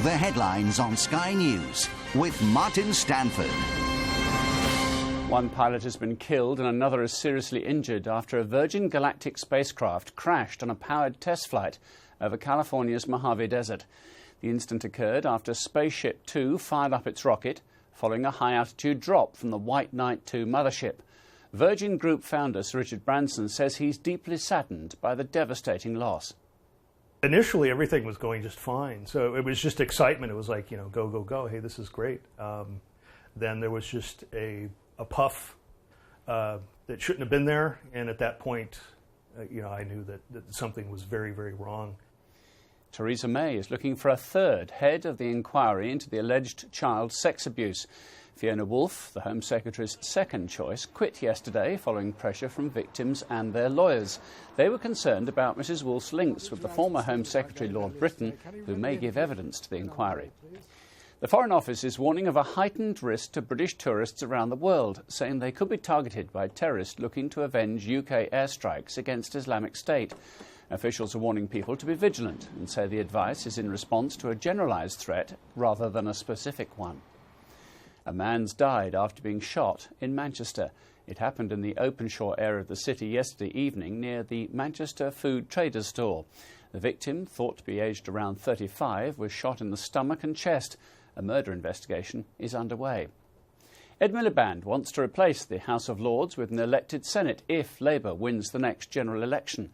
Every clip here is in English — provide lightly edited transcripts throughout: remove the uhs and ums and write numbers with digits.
The headlines on Sky News with Martin Stanford. One pilot has been killed and another is seriously injured after a Virgin Galactic spacecraft crashed on a powered test flight over California's Mojave Desert. The incident occurred after Spaceship Two fired up its rocket following a high-altitude drop from the White Knight 2 mothership. Virgin Group founder Sir Richard Branson says he's deeply saddened by the devastating loss. Initially, everything was going just fine. So it was just excitement. It was like, go, go, go. Hey, this is great. Then there was just a puff that shouldn't have been there. And at that point, I knew that something was very, very wrong. Theresa May is looking for a third head of the inquiry into the alleged child sex abuse. Fiona Woolf, the Home Secretary's second choice, quit yesterday following pressure from victims and their lawyers. They were concerned about Mrs Woolf's links with the former Home Secretary Lord Britton, who may give evidence to the inquiry. The Foreign Office is warning of a heightened risk to British tourists around the world, saying they could be targeted by terrorists looking to avenge UK airstrikes against Islamic State. Officials are warning people to be vigilant and say the advice is in response to a generalised threat rather than a specific one. A man's died after being shot in Manchester. It happened in the Openshaw area of the city yesterday evening near the Manchester Food Traders store. The victim, thought to be aged around 35, was shot in the stomach and chest. A murder investigation is underway. Ed Miliband wants to replace the House of Lords with an elected Senate if Labour wins the next general election.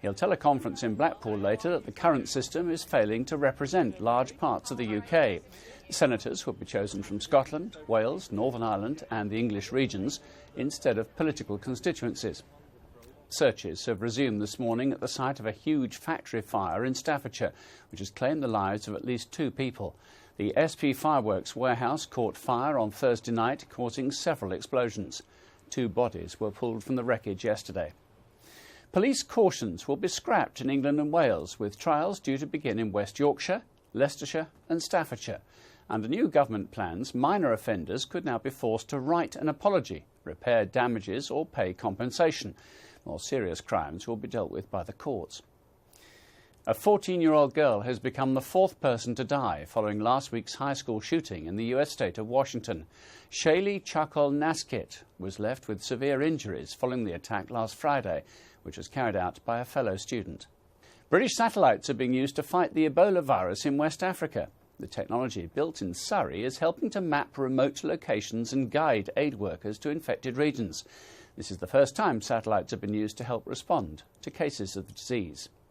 He'll tell a conference in Blackpool later that the current system is failing to represent large parts of the UK. Senators will be chosen from Scotland, Wales, Northern Ireland and the English regions instead of political constituencies. Searches have resumed this morning at the site of a huge factory fire in Staffordshire, which has claimed the lives of at least 2 people. The SP Fireworks warehouse caught fire on Thursday night, causing several explosions. 2 bodies were pulled from the wreckage yesterday. Police cautions will be scrapped in England and Wales, with trials due to begin in West Yorkshire, Leicestershire and Staffordshire. Under new government plans, minor offenders could now be forced to write an apology, repair damages or pay compensation. More serious crimes will be dealt with by the courts. A 14-year-old girl has become the 4th person to die following last week's high school shooting in the US state of Washington. Shaylee Chakol-Naskit was left with severe injuries following the attack last Friday, which was carried out by a fellow student. British satellites are being used to fight the Ebola virus in West Africa. The technology built in Surrey is helping to map remote locations and guide aid workers to infected regions. This is the first time satellites have been used to help respond to cases of the disease.